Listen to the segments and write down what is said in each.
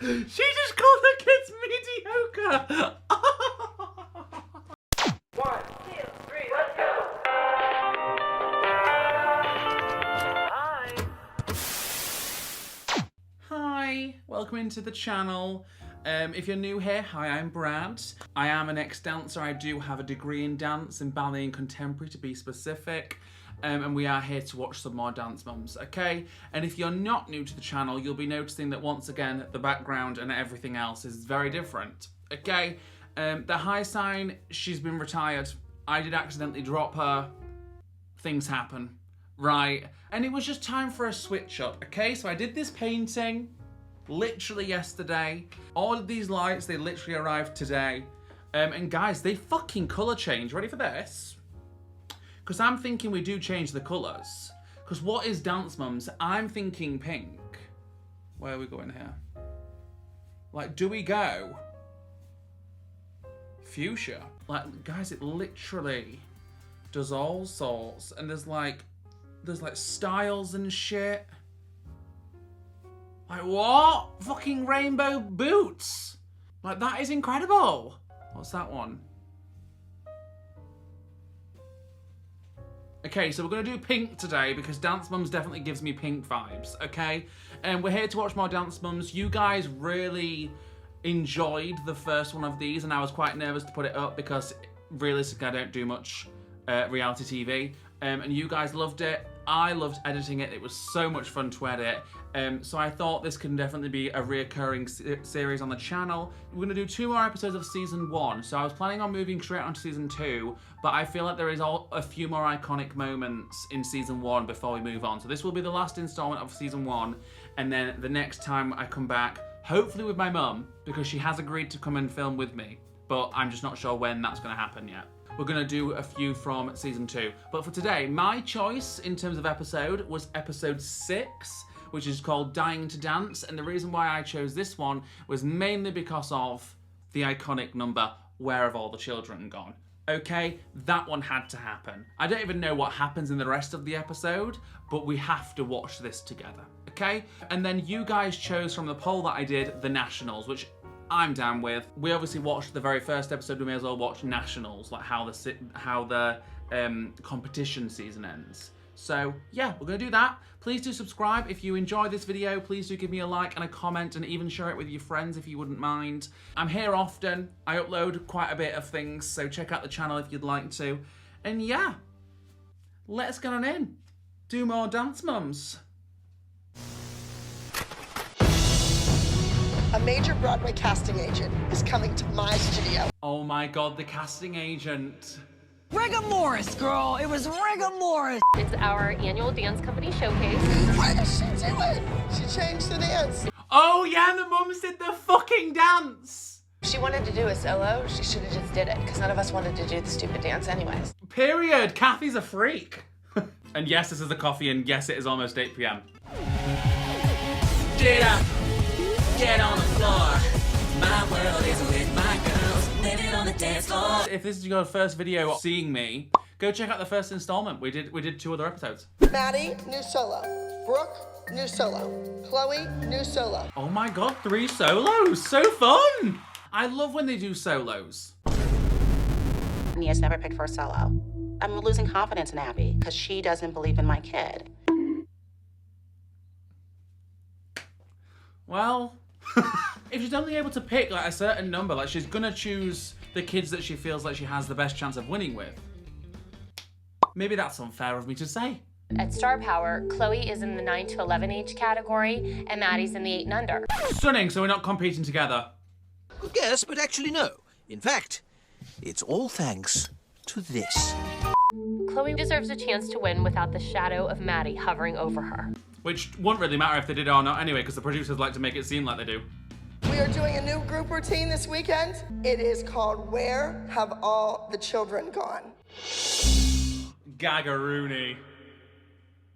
She just called her kids mediocre. 1, 2, 3, let's go. Hi, welcome into the channel. If you're new here, hi, I'm Brad. I am an ex-dancer. I do have a degree in dance, in ballet and contemporary to be specific. And we are here to watch some more Dance Mums, okay? And if you're not new to the channel, you'll be noticing that once again, the background and everything else is very different, okay? The high sign, she's been retired. I did accidentally drop her. Things happen, right? And it was just time for a switch up, okay? So I did this painting literally yesterday. All of these lights, they literally arrived today. And guys, they fucking color change. Ready for this? Because I'm thinking we do change the colours. Because what is Dance Mums? I'm thinking pink. Where are we going here? Like, do we go fuchsia? Like, guys, it literally does all sorts. And there's like styles and shit. Like, what? Fucking rainbow boots. Like, that is incredible. What's that one? Okay, so we're going to do pink today because Dance Mums definitely gives me pink vibes, okay? And we're here to watch more Dance Mums. You guys really enjoyed the first one of these, and I was quite nervous to put it up because realistically I don't do much reality TV. And you guys loved it. I loved editing it. It was so much fun to edit. So I thought this can definitely be a reoccurring series on the channel. We're going to do 2 more episodes of season 1. So I was planning on moving straight on to season 2, but I feel like there is a few more iconic moments in season 1 before we move on. So this will be the last installment of season 1. And then the next time I come back, hopefully with my mum, because she has agreed to come and film with me. But I'm just not sure when that's going to happen yet. We're going to do a few from season 2. But for today, my choice in terms of episode was episode 6, which is called Dying to Dance. And the reason why I chose this one was mainly because of the iconic number, Where Have All the Children Gone? Okay, that one had to happen. I don't even know what happens in the rest of the episode, but we have to watch this together, okay? And then you guys chose from the poll that I did, The Nationals, which I'm down with. We obviously watched the very first episode. We may as well watch Nationals, like how the competition season ends. So yeah, we're gonna do that. Please do subscribe if you enjoy this video. Please do give me a like and a comment, and even share it with your friends if you wouldn't mind. I'm here often. I upload quite a bit of things, so check out the channel if you'd like to. And yeah, let's get on in. Do more Dance Mums. A major Broadway casting agent is coming to my studio. Oh my God, the casting agent. Rigor Morris, girl. It was rigor Morris. It's our annual dance company showcase. What is she doing? She changed the dance. Oh yeah, the mums did the fucking dance. If she wanted to do a solo, she should have just did it, because none of us wanted to do the stupid dance anyways. Period. Kathy's a freak. And yes, this is the coffee, and yes, it is almost 8 p.m. Get up. Get on the floor. My world is with my girls living on the dance floor. If this is your first video seeing me, go check out the first installment. We did 2 other episodes. Maddie, new solo. Brooke, new solo. Chloe, new solo. Oh my God, 3 solos. So fun. I love when they do solos. Nia's never picked for a solo. I'm losing confidence in Abby because she doesn't believe in my kid. Well, if she's only able to pick like a certain number, like she's gonna choose the kids that she feels like she has the best chance of winning with. Maybe that's unfair of me to say. At Star Power, Chloe is in the 9 to 11 age category, and Maddie's in the 8 and under. Stunning, so we're not competing together. Good guess, but actually no. In fact, it's all thanks to this. Chloe deserves a chance to win without the shadow of Maddie hovering over her. Which wouldn't really matter if they did it or not anyway, because the producers like to make it seem like they do. We are doing a new group routine this weekend. It is called Where Have All the Children Gone? Gagaroony.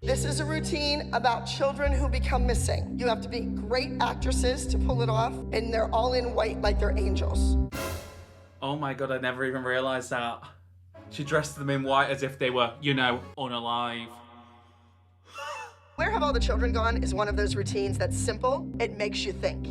This is a routine about children who become missing. You have to be great actresses to pull it off, and they're all in white like they're angels. Oh my God, I never even realized that. She dressed them in white as if they were, you know, unalive. Where Have All the Children Gone is one of those routines that's simple, it makes you think.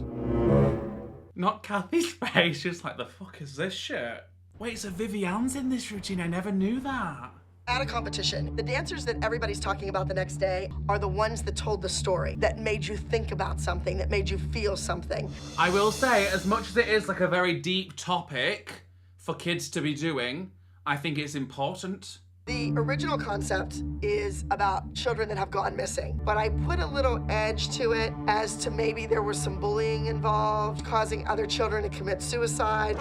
Not Kathy's face, just like, the fuck is this shit? Wait, so Vivianne's in this routine? I never knew that. At a competition, the dancers that everybody's talking about the next day are the ones that told the story, that made you think about something, that made you feel something. I will say, as much as it is like a very deep topic for kids to be doing, I think it's important. The original concept is about children that have gone missing, but I put a little edge to it as to maybe there was some bullying involved, causing other children to commit suicide.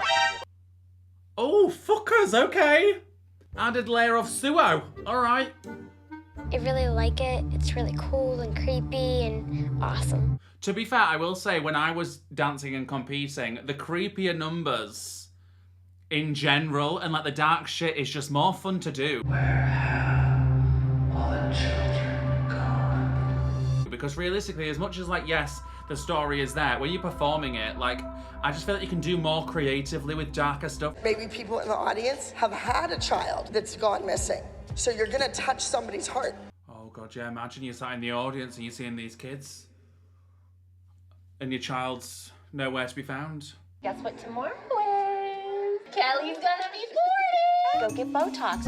Oh, fuckers, okay. Added layer of suo, all right. I really like it. It's really cool and creepy and awesome. To be fair, I will say, when I was dancing and competing, the creepier numbers in general and like the dark shit is just more fun to do. Where have all the children gone? Because realistically, as much as like, yes, the story is there, when you're performing it, like, I just feel like you can do more creatively with darker stuff. Maybe people in the audience have had a child that's gone missing, so you're gonna touch somebody's heart. Oh God, yeah, imagine you're sat in the audience and you're seeing these kids and your child's nowhere to be found. Guess what tomorrow is? Kelly's gonna be 40! Go get Botox.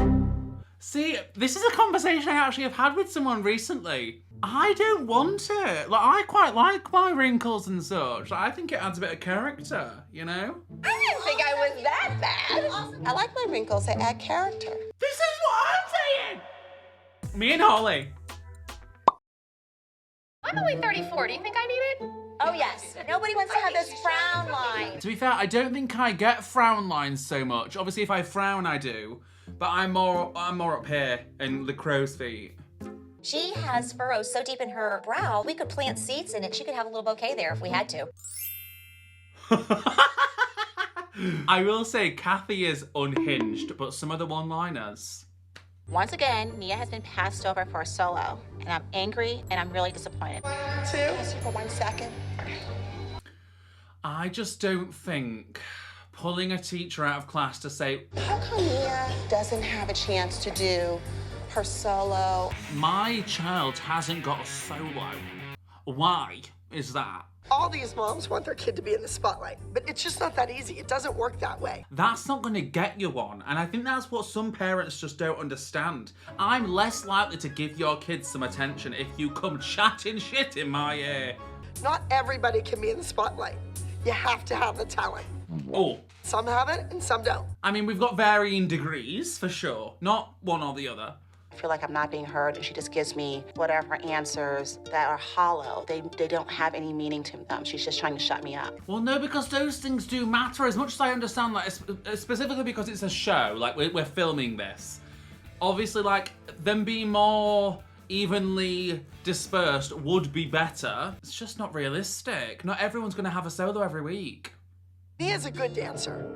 See, this is a conversation I actually have had with someone recently. I don't want it. Like, I quite like my wrinkles and such. Like, I think it adds a bit of character, you know? I didn't think I was that bad. I like my wrinkles, they add character. This is what I'm saying! Me and Holly. I'm only 34. Do you think I need it? Oh yes, nobody wants to have this frown line. To be fair, I don't think I get frown lines so much. Obviously, if I frown, I do. But I'm more up here in the crow's feet. She has furrows so deep in her brow, we could plant seeds in it. She could have a little bouquet there if we had to. I will say Kathy is unhinged, but some of the one-liners. Once again, Nia has been passed over for a solo, and I'm angry and I'm really disappointed. 1, 2. Just for 1 second. I just don't think pulling a teacher out of class to say, How come Nia doesn't have a chance to do her solo? my child hasn't got a solo. Why is that? All these moms want their kid to be in the spotlight, but it's just not that easy. It doesn't work that way. That's not going to get you one. And I think that's what some parents just don't understand. I'm less likely to give your kids some attention if you come chatting shit in my ear. Not everybody can be in the spotlight. You have to have the talent. Oh. Some have it and some don't. I mean, we've got varying degrees, for sure. Not one or the other. I feel like I'm not being heard, and she just gives me whatever answers that are hollow. They don't have any meaning to them. She's just trying to shut me up. Well, no, because those things do matter. As much as I understand, like, specifically because it's a show, like, we're filming this. Obviously, like, them being more evenly dispersed would be better. It's just not realistic. Not everyone's going to have a solo every week. Nia's a good dancer,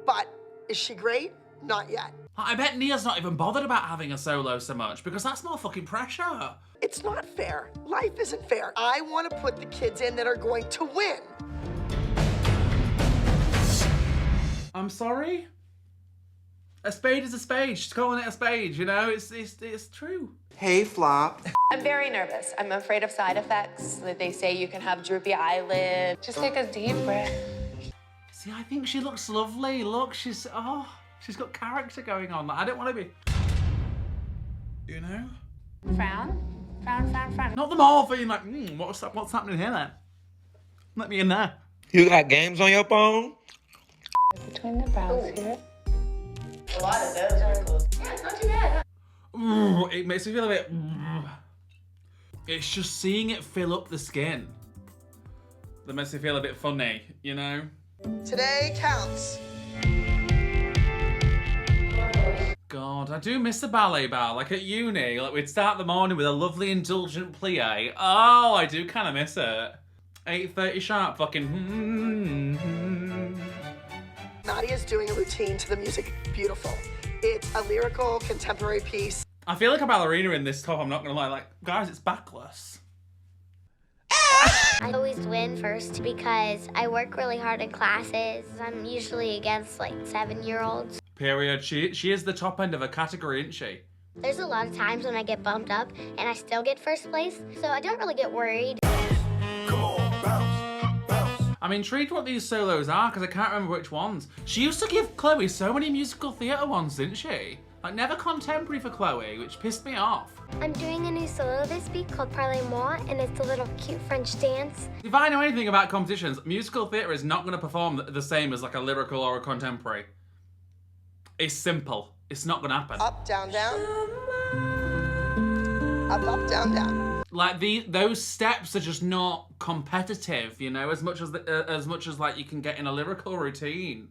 but is she great? Not yet. I bet Nia's not even bothered about having a solo so much because that's more fucking pressure. It's not fair. Life isn't fair. I want to put the kids in that are going to win. I'm sorry? A spade is a spade. She's calling it a spade, you know? It's true. Hey, Flop. I'm very nervous. I'm afraid of side effects. That they say you can have droopy eyelid. Just take a deep breath. See, I think she looks lovely. Look, she's got character going on. Like, I don't want to be, you know? Frown? Frown, frown, frown. Not them all being like, what's happening here then? Let me in there. You got games on your phone? Between the brows here. A lot of those wrinkles. Yeah, it's not too bad. Ooh, it makes me feel a bit, it's just seeing it fill up the skin that makes me feel a bit funny, you know? Today counts. God, I do miss the ballet bar. Like at uni, like we'd start the morning with a lovely indulgent plie. Oh, I do kind of miss it. 8:30 sharp, fucking. Nadia's doing a routine to the music. Beautiful. It's a lyrical, contemporary piece. I feel like a ballerina in this top, I'm not gonna lie. Like, guys, it's backless. I always win first because I work really hard in classes. I'm usually against like 7-year-olds. Period. She is the top end of a category, isn't she? There's a lot of times when I get bumped up and I still get first place, so I don't really get worried. Come on, bounce, bounce. I'm intrigued what these solos are because I can't remember which ones. She used to give Chloe so many musical theatre ones, didn't she? Like, never contemporary for Chloe, which pissed me off. I'm doing a new solo this week called Parlez-moi, and it's a little cute French dance. If I know anything about competitions, musical theatre is not going to perform the same as like a lyrical or a contemporary. It's simple. It's not going to happen. Up, down, down. Up, down, down. Like those steps are just not competitive, you know, as much as like you can get in a lyrical routine.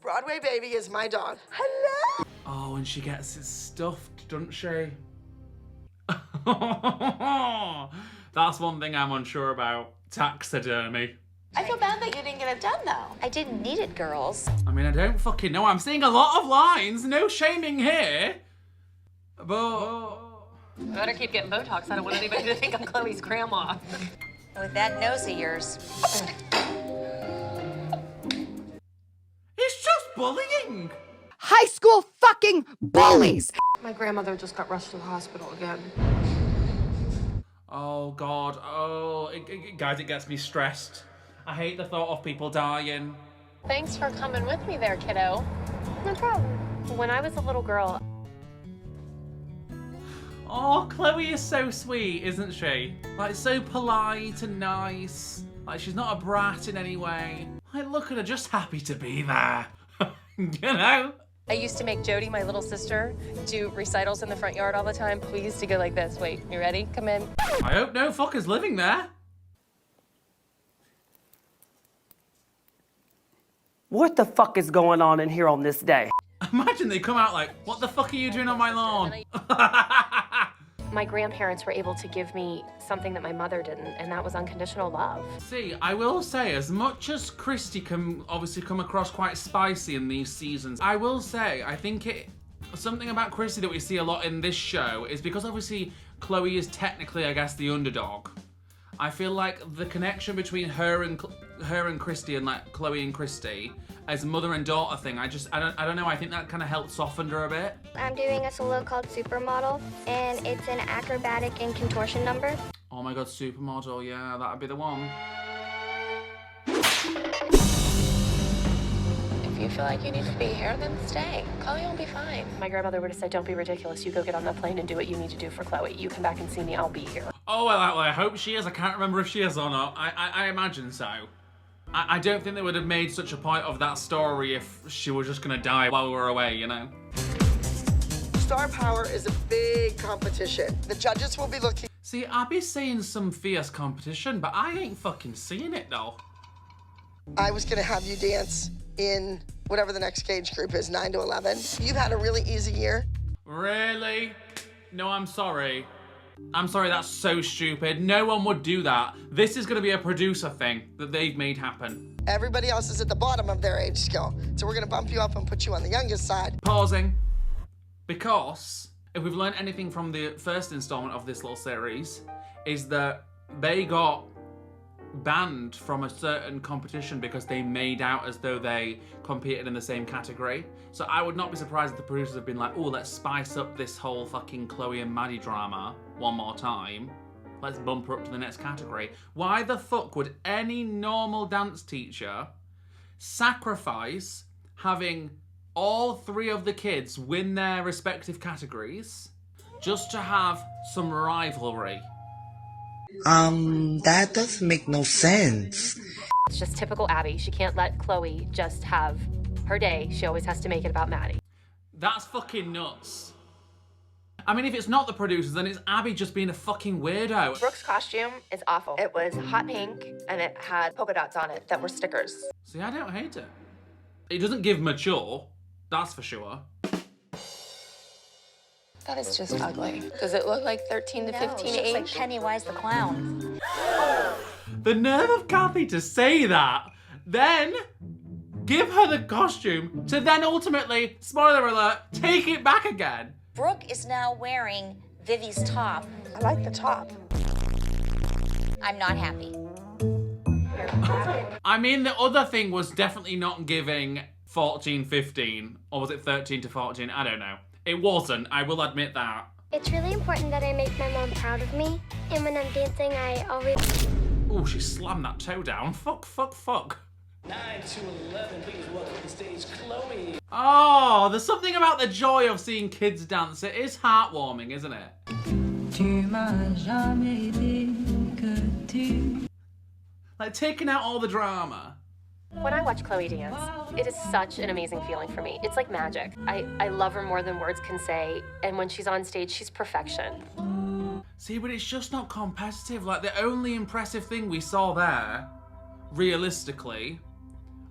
Broadway Baby is my dog. Hello. Oh, and she gets it stuffed, doesn't she? That's one thing I'm unsure about. Taxidermy. I feel bad that you didn't get it done, though. I didn't need it, girls. I mean, I don't fucking know. I'm seeing a lot of lines. No shaming here. But... I better keep getting Botox. I don't want anybody to think I'm Chloe's grandma. With that nose of yours. It's just bullying. High school fucking bullies. My grandmother just got rushed to the hospital again. Oh, God. Oh, guys, it gets me stressed. I hate the thought of people dying. Thanks for coming with me there, kiddo. No problem. When I was a little girl, Oh, Chloe is so sweet, isn't she? Like, so polite and nice. Like, she's not a brat in any way. Like, look at her, just happy to be there. You know? I used to make Jody, my little sister, do recitals in the front yard all the time. We used to go like this. Wait, you ready? Come in. I hope no fucker's living there. What the fuck is going on in here on this day? Imagine they come out like, what the fuck are you doing on my lawn? my grandparents were able to give me something that my mother didn't, and that was unconditional love. See, I will say, as much as Christy can obviously come across quite spicy in these seasons, I will say, I think something about Christy that we see a lot in this show is because obviously Chloe is technically, I guess, the underdog. I feel like the connection between her and Christy and like Chloe and Christy as mother and daughter thing, I don't know, I think that kind of helped soften her a bit. I'm doing a solo called Supermodel, and it's an acrobatic and contortion number. Oh my god, Supermodel, yeah, that'd be the one. If you feel like you need to be here, then stay. Chloe will be fine. My grandmother would have said, don't be ridiculous. You go get on the plane and do what you need to do for Chloe. You come back and see me, I'll be here. Oh, well, I hope she is. I can't remember if she is or not. I imagine so. I don't think they would have made such a point of that story if she was just going to die while we were away, you know? Star Power is a big competition. The judges will be looking. See, Abby's saying some fierce competition, but I ain't fucking seeing it, though. I was going to have you dance in whatever the next age group is, 9 to 11. You've had a really easy year. Really? No, I'm sorry. I'm sorry, that's so stupid. No one would do that. This is gonna be a producer thing that they've made happen. Everybody else is at the bottom of their age scale. So we're gonna bump you up and put you on the youngest side. Pausing. Because if we've learned anything from the first installment of this little series, is that they got banned from a certain competition because they made out as though they competed in the same category. So I would not be surprised if the producers have been like, oh, let's spice up this whole fucking Chloe and Maddie drama one more time. Let's bump her up to the next category. Why the fuck would any normal dance teacher sacrifice having all three of the kids win their respective categories just to have some rivalry? That doesn't make no sense. It's just typical Abby. She can't let Chloe just have her day. She always has to make it about Maddie. That's fucking nuts. I mean, if it's not the producers, then it's Abby just being a fucking weirdo. Brooke's costume is awful. It was hot pink, and it had polka dots on it that were stickers. See, I don't hate it. It doesn't give mature, that's for sure. That is just ugly. Does it look like 13 to 15 she looks age? like Pennywise the Clown. The nerve of Kathy to say that, then give her the costume to then ultimately, spoiler alert, take it back again. Brooke is now wearing Vivi's top. I like the top. I'm not happy. I mean, the other thing was definitely not giving 14, 15, or was it 13 to 14? I don't know. It wasn't, I will admit that. It's really important that I make my mom proud of me, and when I'm dancing, I always... Oh, she slammed that toe down. Fuck, fuck, fuck. 9 to 11, please welcome to the stage, Chloe. Oh, there's something about the joy of seeing kids dance. It is heartwarming, isn't it? Like taking out all the drama. When I watch Chloe dance, it is such an amazing feeling for me. It's like magic. I love her more than words can say, and when she's on stage, she's perfection. See, but it's just not competitive. Like, the only impressive thing we saw there, realistically,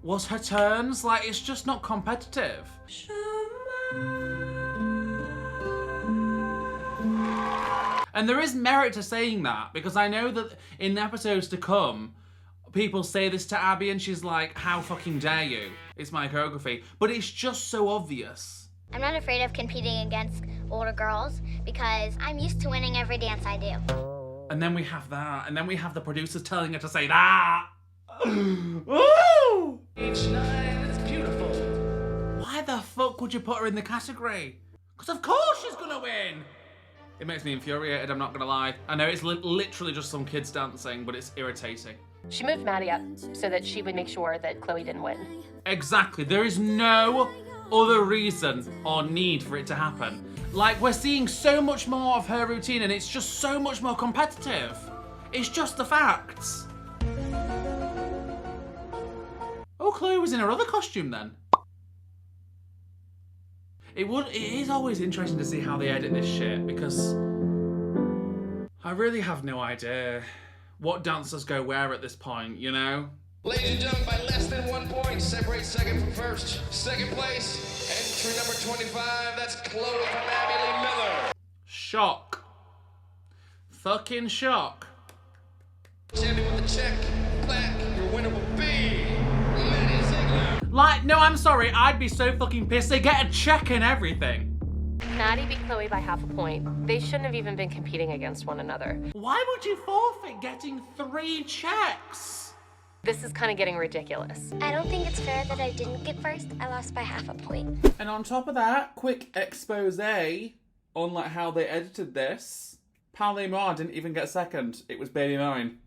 was her turns. Like, it's just not competitive. And there is merit to saying that, because I know that in episodes to come, people say this to Abby and she's like, how fucking dare you? It's my choreography. But it's just so obvious. I'm not afraid of competing against older girls because I'm used to winning every dance I do. And then we have that, and then we have the producers telling her to say that. Ooh! Age 9, that's beautiful. Why the fuck would you put her in the category? Because of course she's gonna win. It makes me infuriated, I'm not gonna lie. I know it's literally just some kids dancing, but it's irritating. She moved Maddie up so that she would make sure that Chloe didn't win. Exactly, there is no other reason or need for it to happen. Like, we're seeing so much more of her routine and it's just so much more competitive. It's just the facts. Oh, Chloe was in her other costume then. It is always interesting to see how they edit this shit, because I really have no idea what dancers go where at this point, you know? Ladies and gentlemen, by less than 1 point, separate second from first. Second place, entry number 25, that's Chloe from Abby Lee Miller. Shock. Fucking shock. Champion with the check, black, your winner will be Maddie Ziegler. Like, no, I'm sorry, I'd be so fucking pissed. They get a check and everything. Maddie beat Chloe by half a point. They shouldn't have even been competing against one another. Why would you forfeit getting 3 checks? This is kind of getting ridiculous. I don't think it's fair that I didn't get first. I lost by half a point. And on top of that, quick expose on like how they edited this. Pale Moore didn't even get second. It was Baby Mine.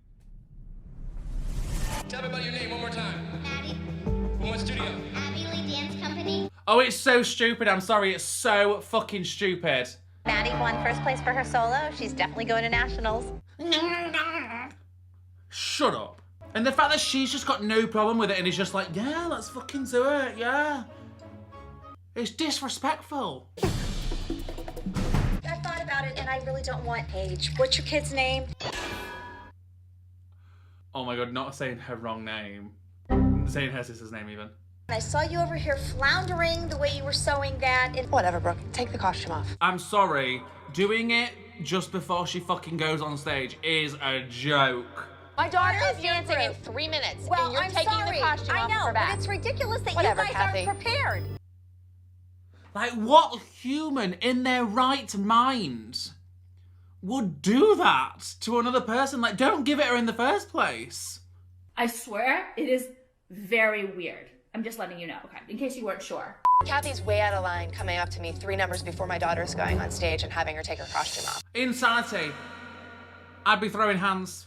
Tell me about your name one more time. Maddie. From what studio? Abby Lee Dance Company. Oh, it's so stupid. I'm sorry. It's so fucking stupid. Maddie won first place for her solo. She's definitely going to nationals. Shut up. And the fact that she's just got no problem with it and is just like, yeah, let's fucking do it, yeah. It's disrespectful. I thought about it and I really don't want Paige. What's your kid's name? Oh my god, not saying her wrong name. Saying her sister's name even. I saw you over here floundering the way you were sewing that. Whatever, Brooke. Take the costume off. I'm sorry. Doing it just before she fucking goes on stage is a joke. My daughter is dancing in 3 minutes, and you're taking the costume off of her back. But it's ridiculous that Whatever, you guys Kathy. aren't prepared. Like, what human in their right mind would do that to another person? Like, don't give it her in the first place. I swear, it is very weird. I'm just letting you know, okay, in case you weren't sure. Kathy's way out of line coming up to me 3 numbers before my daughter's going on stage and having her take her costume off. Insanity. I'd be throwing hands.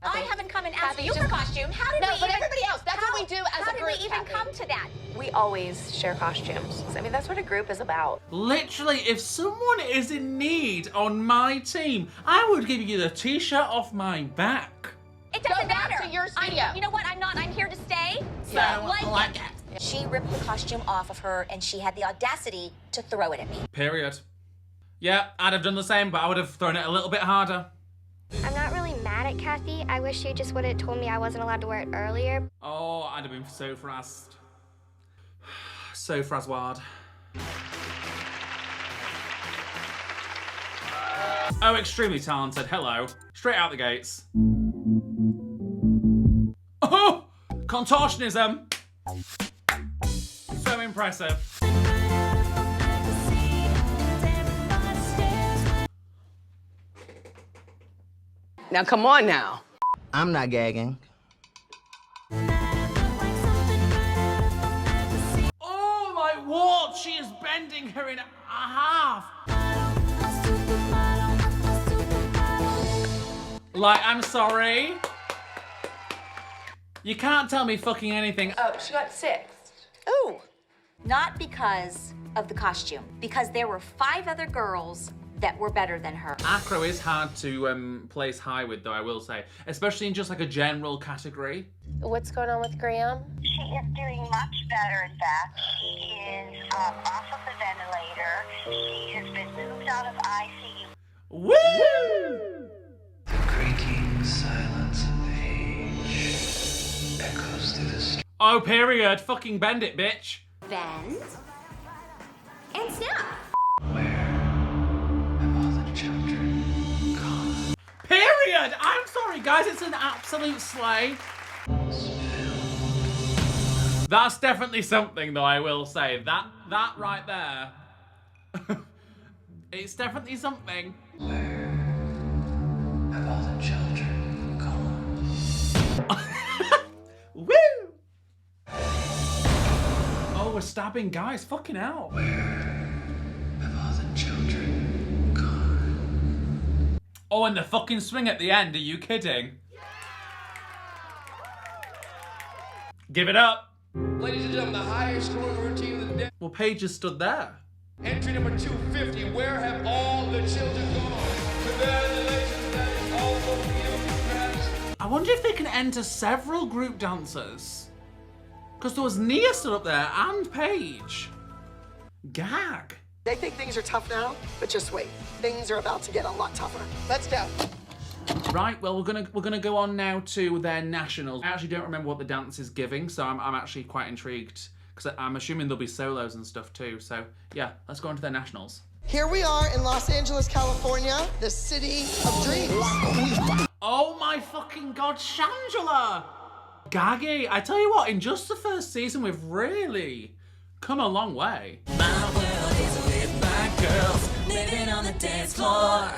I haven't come and asked Kathy, you just- for costume. How did No, we but even... everybody else, that's what we do as a group, How did we even Kathy. come to that? We always share costumes. I mean, that's what a group is about. Literally, if someone is in need on my team, I would give you the t-shirt off my back. It doesn't Go back matter. to your studio. You know what? I'm here to stay. So, like it. She ripped the costume off of her and she had the audacity to throw it at me. Period. Yeah, I'd have done the same, but I would have thrown it a little bit harder. I'm not really mad at Kathy. I wish she just would have told me I wasn't allowed to wear it earlier. Oh, I'd have been so frazzed. So frazzwad. Oh, extremely talented. Hello. Straight out the gates. Oh! Contortionism! So impressive. Now, come on now. I'm not gagging. Oh my word! She is bending her in half. Like, I'm sorry. You can't tell me fucking anything. Oh, she got 6th. Ooh, not because of the costume, because there were 5 other girls that were better than her. Acro is hard to place high with, though, I will say. Especially in just like a general category. What's going on with Graham? She is doing much better, in fact. She is off of the ventilator. She has been moved out of ICU. Woo! The creaking silence of age echoes through the street. Oh, period. Fucking bend it, bitch. Bend and snap. Children gone. Period! I'm sorry, guys, it's an absolute slay. That's definitely something, though, I will say. That right there. It's definitely something. Where have all the children gone? Woo! Oh, we're stabbing guys. Fucking hell. Where have all the children gone? Oh, and the fucking swing at the end. Are you kidding? Give it up. Ladies and gentlemen, the highest scoring routine of the day. Well, Paige just stood there. Entry number 250, where have all the children gone? Congratulations, that is all for you, congrats. I wonder if they can enter several group dancers. Because there was Nia stood up there and Paige. Gag. They think things are tough now, but just wait. Things are about to get a lot tougher. Let's go. Right, well, we're gonna go on now to their nationals. I actually don't remember what the dance is giving, so I'm actually quite intrigued because I'm assuming there'll be solos and stuff too. So yeah, let's go on to their nationals. Here we are in Los Angeles, California, the city of dreams. Oh my fucking god, Shangela! Gaggy, I tell you what, in just the first season, we've really come a long way. My world is lit by girls living on the dance floor.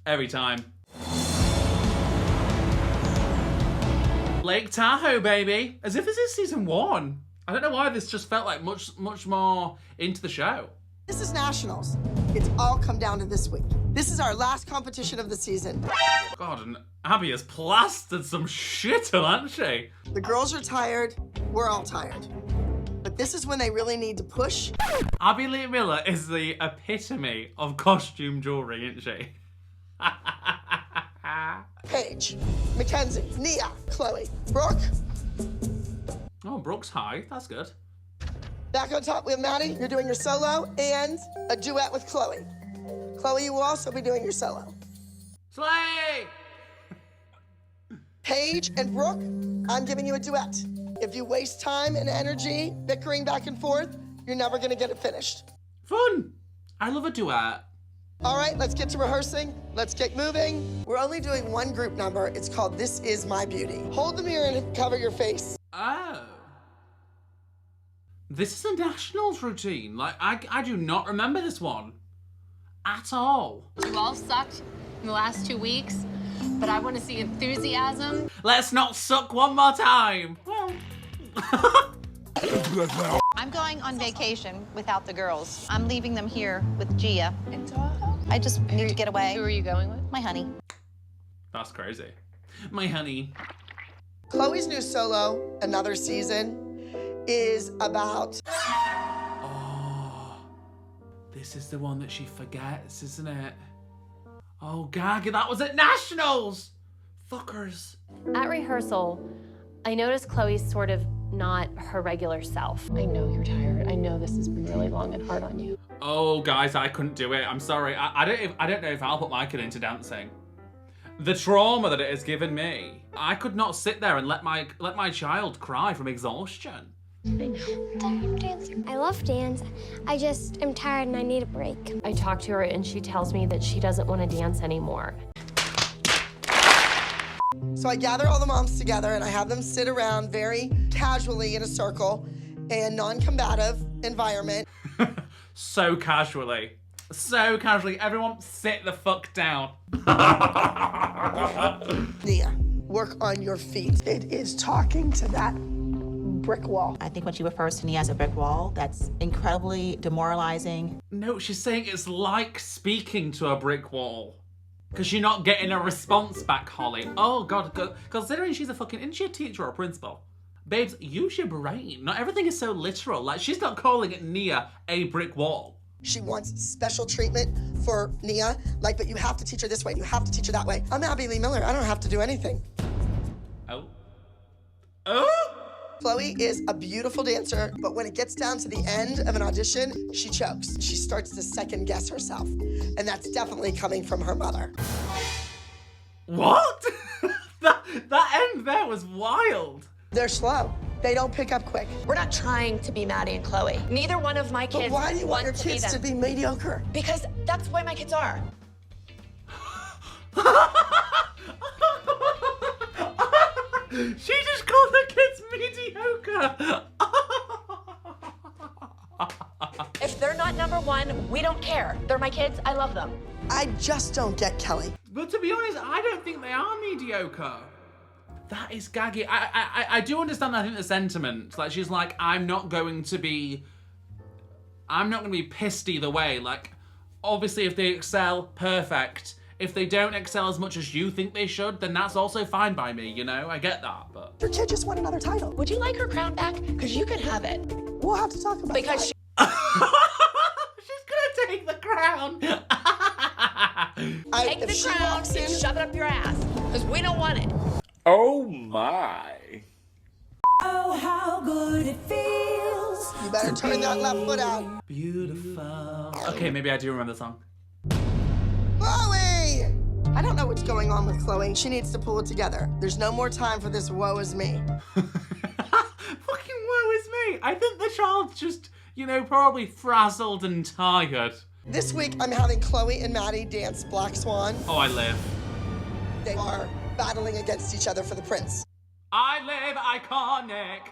Every time. Lake Tahoe, baby. As if this is season 1. I don't know why this just felt like much more into the show. This is nationals. It's all come down to this week. This is our last competition of the season. God, and Abby has plastered some shit on, hasn't she? The girls are tired. We're all tired. But this is when they really need to push. Abby Lee Miller is the epitome of costume jewelry, isn't she? Paige, Mackenzie, Nia, Chloe, Brooke. Oh, Brooke's high. That's good. Back on top, we have Maddie. You're doing your solo and a duet with Chloe. Chloe, you will also be doing your solo. Slay! Paige and Brooke, I'm giving you a duet. If you waste time and energy bickering back and forth, you're never gonna get it finished. Fun! I love a duet. All right, let's get to rehearsing. Let's get moving. We're only doing one group number. It's called This Is My Beauty. Hold the mirror and cover your face. Oh. This is a nationals routine. Like, I do not remember this one. At all. You all sucked in the last 2 weeks, but I want to see enthusiasm. Let's not suck one more time. Well. I'm going on vacation without the girls. I'm leaving them here with Gia. In Tahoe? I just need to get away. Who are you going with? My honey. That's crazy. My honey. Chloe's new solo, Another Season, is about... Oh, this is the one that she forgets, isn't it? Oh, Gaga, that was at nationals! Fuckers. At rehearsal, I noticed Chloe's sort of not her regular self. I know you're tired. I know this has been really long and hard on you. Oh, guys, I couldn't do it. I'm sorry. I don't know if I'll put my kid into dancing. The trauma that it has given me. I could not sit there and let my child cry from exhaustion. I love dance. I just am tired and I need a break. I talk to her and she tells me that she doesn't want to dance anymore. So I gather all the moms together and I have them sit around very casually in a circle in non-combative environment. So casually. So casually. Everyone sit the fuck down. Nia, work on your feet. It is talking to that brick wall. I think when she refers to Nia as a brick wall, that's incredibly demoralizing. No, she's saying it's like speaking to a brick wall. Because you're not getting a response back, Holly. Oh, God. Considering she's a fucking... Isn't she a teacher or a principal? Babes, use your brain. Not everything is so literal. Like, she's not calling Nia a brick wall. She wants special treatment for Nia. Like, but you have to teach her this way. You have to teach her that way. I'm Abby Lee Miller. I don't have to do anything. Oh. Oh! Chloe is a beautiful dancer, but when it gets down to the end of an audition, she chokes. She starts to second guess herself. And that's definitely coming from her mother. What? that end there was wild. They're slow. They don't pick up quick. We're not trying to be Maddie and Chloe. Neither one of my kids But why do you want your to be kids to them. be mediocre? Because that's the way my kids are. She just called her kids mediocre. If they're not number one, we don't care. They're my kids. I love them. I just don't get Kelly. But to be honest, I don't think they are mediocre. That is gaggy. I do understand, I think, the sentiment. Like, she's like, I'm not going to be pissed either way. Like, obviously, if they excel, perfect. If they don't excel as much as you think they should, then that's also fine by me, you know? I get that, but... Your kid just won another title. Would you like her crown back? Because you can have it. We'll have to talk about because that. She's gonna take the crown. Take the crown and shove it up your ass. Because we don't want it. Oh my. Oh, how good it feels. You better turn that left foot out. Beautiful. Okay, maybe I do remember the song. Chloe! I don't know what's going on with Chloe. She needs to pull it together. There's no more time for this woe is me. Fucking woe is me. I think the child's just, you know, probably frazzled and tired. This week, I'm having Chloe and Maddie dance Black Swan. Oh, I live. They are battling against each other for the prince. I live iconic.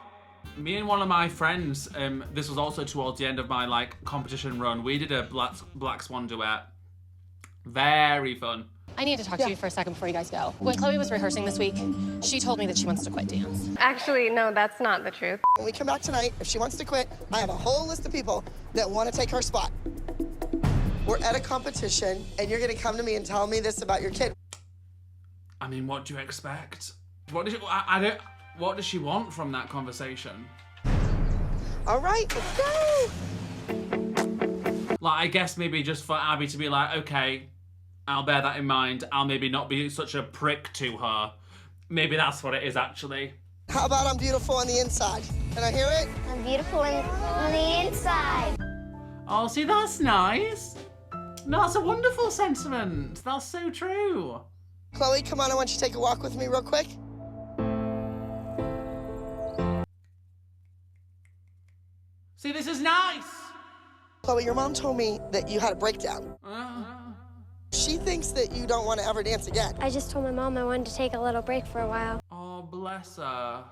Me and one of my friends, this was also towards the end of my, like, competition run. We did a Black Swan duet. Very fun. I need to talk to you for a second before you guys go. When Chloe was rehearsing this week, she told me that she wants to quit dance. Actually, no, that's not the truth. When we come back tonight, if she wants to quit, I have a whole list of people that want to take her spot. We're at a competition, and you're gonna come to me and tell me this about your kid. I mean, what do you expect? What does she want from that conversation? All right, let's go. Like, I guess maybe just for Abby to be like, okay, I'll bear that in mind. I'll maybe not be such a prick to her. Maybe that's what it is, actually. How about I'm beautiful on the inside? Can I hear it? I'm beautiful on the inside. Oh, see, that's nice. No, that's a wonderful sentiment. That's so true. Chloe, come on, I want you to take a walk with me real quick. See, this is nice. Chloe, your mom told me that you had a breakdown. She thinks that you don't want to ever dance again. I just told my mom I wanted to take a little break for a while. Oh, bless her.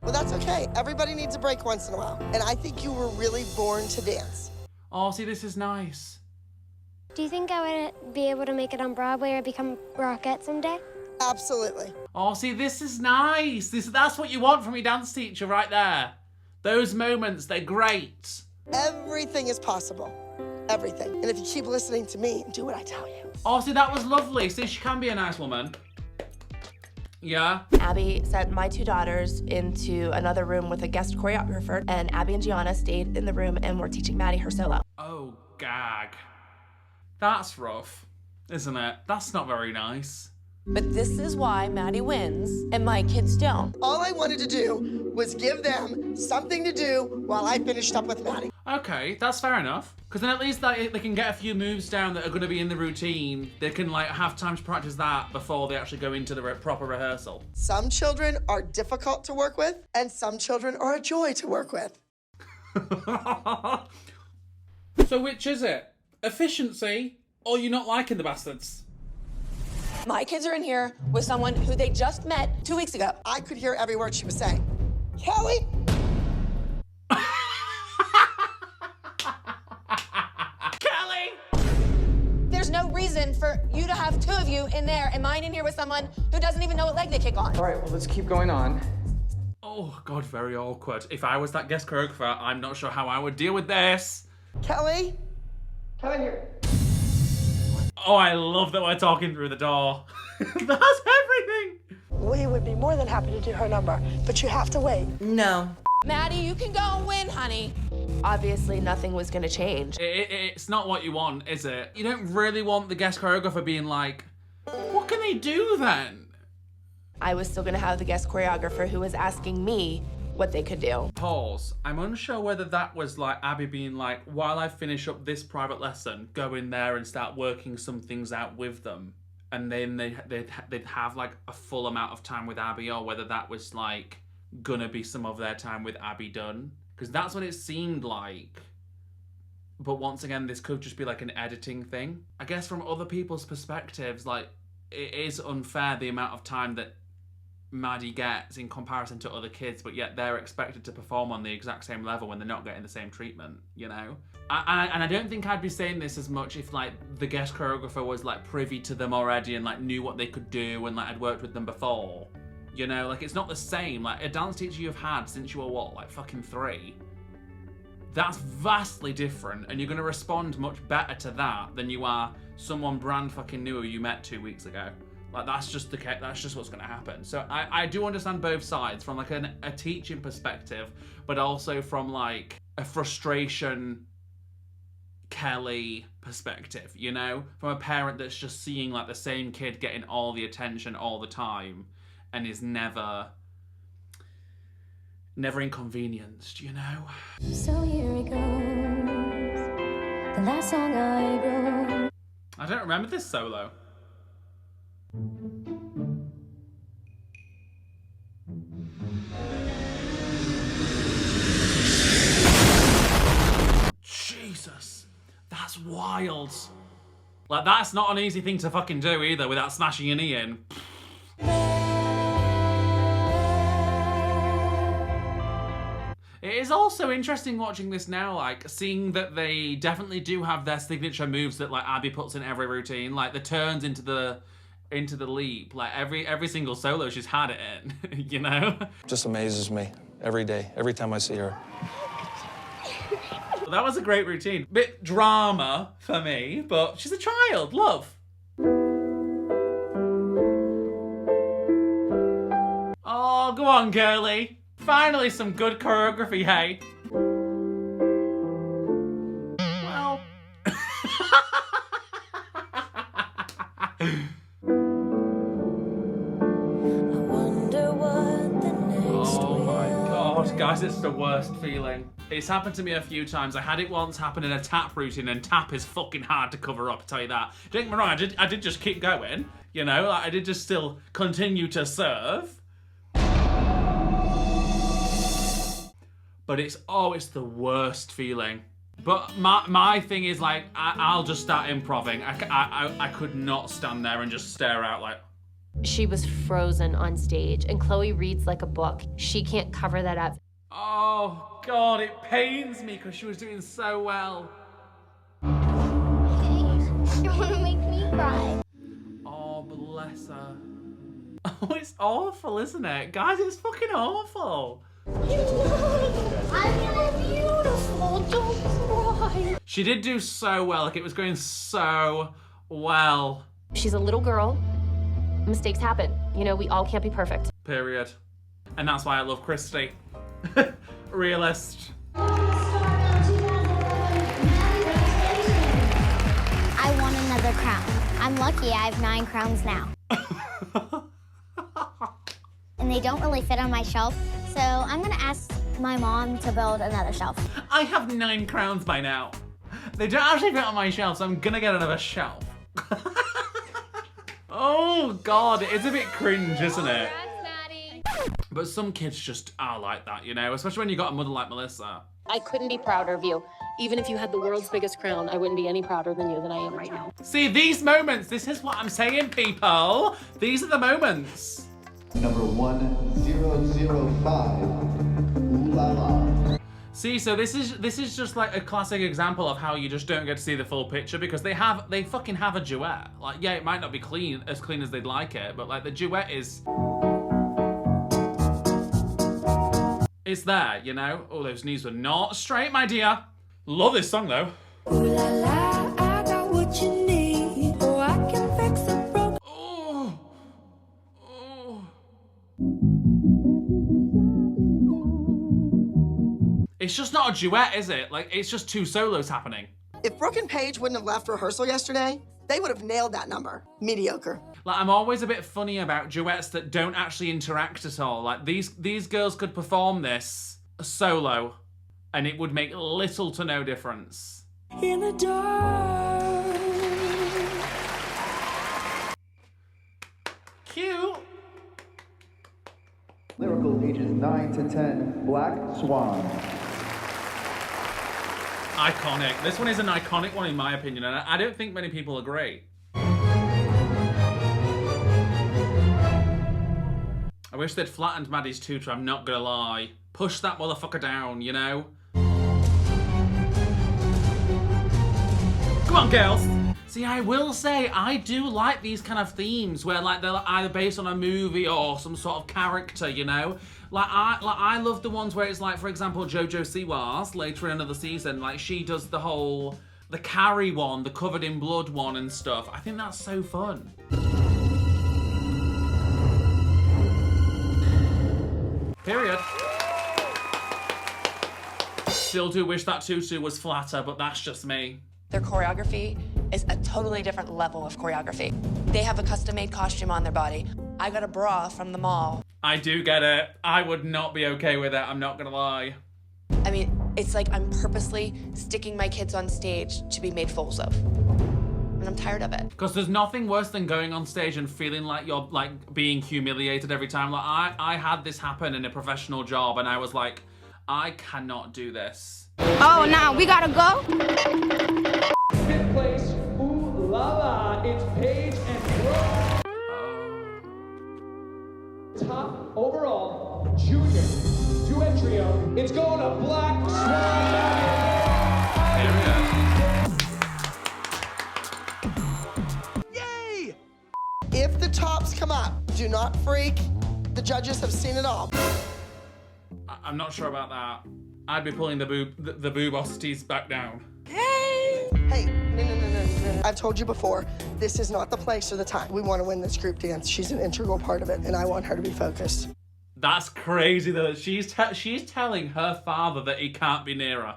Well, that's okay. Everybody needs a break once in a while. And I think you were really born to dance. Oh, see, this is nice. Do you think I would be able to make it on Broadway or become Rockette someday? Absolutely. Oh, see, this is nice. That's what you want from your dance teacher right there. Those moments, they're great. Everything is possible. Everything. And if you keep listening to me and do what I tell you. Oh, see, that was lovely. See, she can be a nice woman. Yeah? Abby sent my two daughters into another room with a guest choreographer, and Abby and Gianna stayed in the room and were teaching Maddie her solo. Oh, gag. That's rough, isn't it? That's not very nice. But this is why Maddie wins and my kids don't. All I wanted to do was give them something to do while I finished up with Maddie. Okay, that's fair enough. Because then at least they can get a few moves down that are going to be in the routine. They can like have time to practice that before they actually go into the proper rehearsal. Some children are difficult to work with, and some children are a joy to work with. So which is it? Efficiency, or you not liking the bastards? My kids are in here with someone who they just met 2 weeks ago. I could hear every word she was saying. Kelly! Kelly! There's no reason for you to have two of you in there and mine in here with someone who doesn't even know what leg they kick on. All right, well, let's keep going on. Oh, God, very awkward. If I was that guest choreographer, I'm not sure how I would deal with this. Kelly? Come in here. Oh, I love that we're talking through the door. That's everything. We would be more than happy to do her number, but you have to wait. No. Maddie, you can go and win, honey. Obviously, nothing was gonna change. It's not what you want, is it? You don't really want the guest choreographer being like, what can they do then? I was still gonna have the guest choreographer who was asking me what they could do. Pause. I'm unsure whether that was like Abby being like, while I finish up this private lesson, go in there and start working some things out with them. And then they'd have like a full amount of time with Abby, or whether that was like gonna be some of their time with Abby done. Because that's what it seemed like. But once again, this could just be like an editing thing. I guess from other people's perspectives, like, it is unfair the amount of time that Maddie gets in comparison to other kids, but yet they're expected to perform on the exact same level when they're not getting the same treatment, you know? And I don't think I'd be saying this as much if like the guest choreographer was like privy to them already and like knew what they could do and like I'd worked with them before. You know, like it's not the same. Like a dance teacher you've had since you were what, like fucking 3? That's vastly different, and you're gonna respond much better to that than you are someone brand fucking new who you met 2 weeks ago. Like that's just the case. That's just what's gonna happen. So I do understand both sides from like a teaching perspective, but also from like a frustration Kelly perspective, you know, from a parent that's just seeing like the same kid getting all the attention all the time and is never inconvenienced, you know. So here it goes, the last song I wrote. I don't remember this solo. Jesus, that's wild. Like, that's not an easy thing to fucking do either without smashing your knee in. It is also interesting watching this now, like, seeing that they definitely do have their signature moves that, like, Abby puts in every routine. Like, the turns into the leap. Like, every single solo she's had it in, you know? Just amazes me every day, every time I see her. Well, that was a great routine. Bit drama for me, but she's a child. Love. Oh, go on, girlie. Finally, some good choreography, hey? Well... Oh my god, guys, it's the worst feeling. It's happened to me a few times. I had it once happen in a tap routine, and tap is fucking hard to cover up, I tell you that. Don't get me wrong, I did just keep going, you know? Like, I did just still continue to serve. But it's the worst feeling. But my thing is, like, I'll just start improving. I could not stand there and just stare out like... She was frozen on stage, and Chloe reads like a book. She can't cover that up. Oh, God, it pains me because she was doing so well. You want to make me cry. Oh, bless her. Oh, it's awful, isn't it? Guys, it's fucking awful. I'm beautiful, don't cry. She did do so well, like it was going so well. She's a little girl. Mistakes happen. You know, we all can't be perfect. Period. And that's why I love Christy. Realist. I want another crown. I'm lucky I have 9 crowns now. And they don't really fit on my shelf, so I'm gonna ask my mom to build another shelf. I have 9 crowns by now. They don't actually fit on my shelf, so I'm gonna get another shelf. Oh God, it is a bit cringe, isn't it? But some kids just are like that, you know, especially when you got a mother like Melissa. I couldn't be prouder of you. Even if you had the world's biggest crown, I wouldn't be any prouder than you than I am right now. See, these moments, this is what I'm saying, people. These are the moments. Number 1005, Ooh La La. See, so this is just like a classic example of how you just don't get to see the full picture because they fucking have a duet. Like, yeah, it might not be as clean as they'd like it, but like the duet is... It's there, you know? Oh, those knees were not straight, my dear. Love this song, though. Ooh la la, I got what you need. Oh It's just not a duet, is it? Like, it's just two solos happening. If Brooke and Paige wouldn't have left rehearsal yesterday, they would have nailed that number. Mediocre. Like, I'm always a bit funny about duets that don't actually interact at all. Like, these girls could perform this solo, and it would make little to no difference. In the dark. Cute. Lyrical ages 9 to 10, Black Swan. Iconic. This one is an iconic one in my opinion, and I don't think many people agree. I wish they'd flattened Maddie's tutor, I'm not gonna lie. Push that motherfucker down, you know? Come on, girls! See, I will say, I do like these kind of themes where, like, they're either based on a movie or some sort of character, you know? I love the ones where it's like, for example, JoJo Siwa's later in another season, like, she does the Carrie one, the Covered in Blood one and stuff. I think that's so fun. Period. Still do wish that tutu was flatter, but that's just me. Their choreography is a totally different level of choreography. They have a custom-made costume on their body. I got a bra from the mall. I do get it. I would not be okay with it, I'm not gonna lie. I mean, it's like I'm purposely sticking my kids on stage to be made fools of. And I'm tired of it. Because there's nothing worse than going on stage and feeling like you're, like, being humiliated every time. Like, I had this happen in a professional job, and I was like, I cannot do this. Oh, now we gotta go? Fifth place, Ooh La La, it's Paige and Brooke. Top overall junior duet trio, it's going to Black Swan. Yay! If the tops come up, do not freak. The judges have seen it all. I'm not sure about that. I'd be pulling the boobosities back down. Hey, no. I've told you before, this is not the place or the time. We want to win this group dance. She's an integral part of it, and I want her to be focused. That's crazy though. She's telling her father that he can't be near her.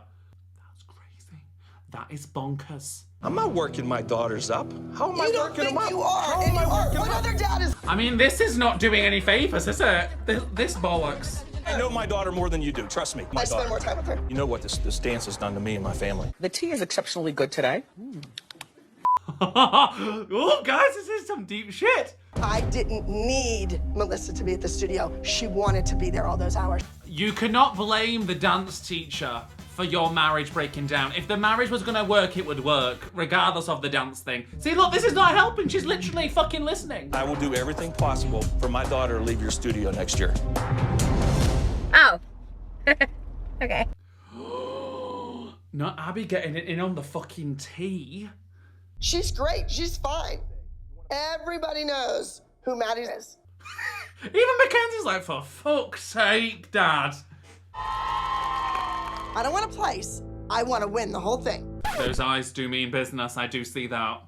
That's crazy. That is bonkers. I'm not working my daughters up. How am I working them up? You are, How and am I you are. working What them up? other dad is? I mean, this is not doing any favors, is it? This bollocks. I know my daughter more than you do. Trust me. My I spend daughter. more time with her. You know what this dance has done to me and my family. The tea is exceptionally good today. Oh, guys, this is some deep shit. I didn't need Melissa to be at the studio. She wanted to be there all those hours. You cannot blame the dance teacher for your marriage breaking down. If the marriage was gonna work, it would work, regardless of the dance thing. See, look, this is not helping. She's literally fucking listening. I will do everything possible for my daughter to leave your studio next year. Oh. Okay. Not Abby getting it in on the fucking tea. She's great. She's fine. Everybody knows who Maddie is. Even Mackenzie's like, for fuck's sake, Dad. I don't want a place. I want to win the whole thing. Those eyes do mean business. I do see that.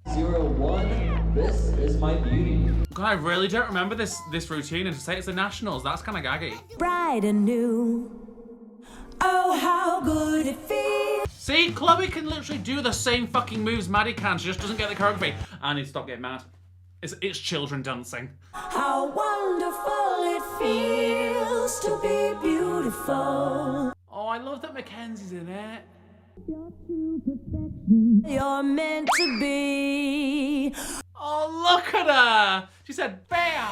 01, this is my beauty. God, I really don't remember this routine, and to say it's the Nationals, that's kind of gaggy. Bright and new. Oh, how good it feels. See, Chloe can literally do the same fucking moves Maddie can. She just doesn't get the choreography. I need to stop getting mad. It's children dancing. How wonderful it feels to be beautiful. Oh, I love that Mackenzie's in it. You're meant to be. Oh, look at her. She said, bam.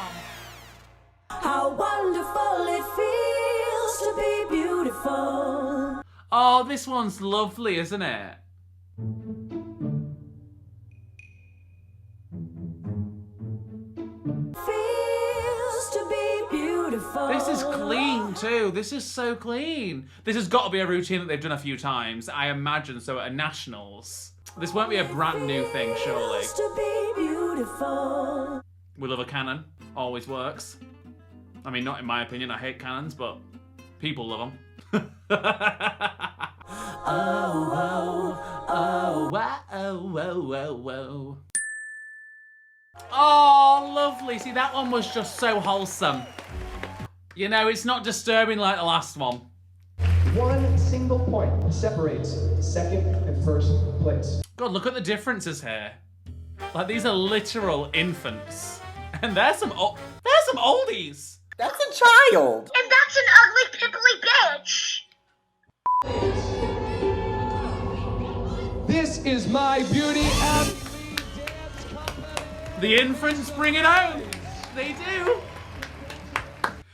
How wonderful it feels to be beautiful. Oh, this one's lovely, isn't it? Feels to be beautiful. This is clean too. This is so clean. This has got to be a routine that they've done a few times. I imagine so at a Nationals. This won't be a brand new thing, surely. To be beautiful. We love a cannon. Always works. I mean, not in my opinion. I hate cannons, but people love them. Oh. Oh, lovely. See, that one was just so wholesome. You know, it's not disturbing like the last one. One single point separates second and first place. God, look at the differences here. Like, these are literal infants. And there's some oldies. That's a child. And that's an ugly, pimply bitch. This is my beauty app. The infants bring it home. They do.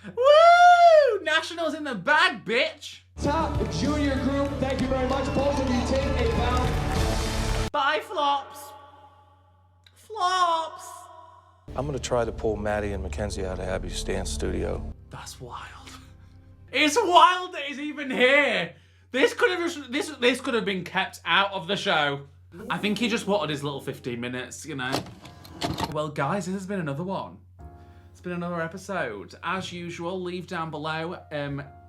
Woo! Nationals in the bag, bitch. Top junior group, thank you very much. Both of you take a bow. Bye, flops. Flops. I'm gonna try to pull Maddie and Mackenzie out of Abby's dance studio. That's wild. It's wild that he's even here. This could have been kept out of the show. I think he just wanted his little 15 minutes, you know. Well, guys, this has been another one. It's been another episode. As usual, leave down below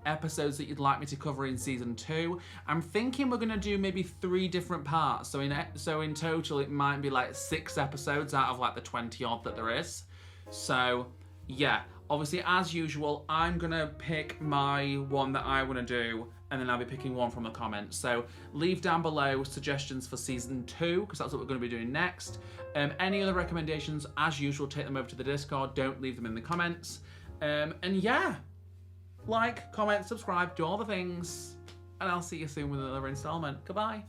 episodes that you'd like me to cover in season 2. I'm thinking we're gonna do maybe 3 different parts. So in total, it might be like 6 episodes out of like the 20 odd that there is. So yeah, obviously as usual, I'm gonna pick my one that I wanna do, and then I'll be picking one from the comments. So leave down below suggestions for season 2, because that's what we're gonna be doing next. Any other recommendations, as usual, take them over to the Discord. Don't leave them in the comments. And yeah, like, comment, subscribe, do all the things, and I'll see you soon with another installment. Goodbye.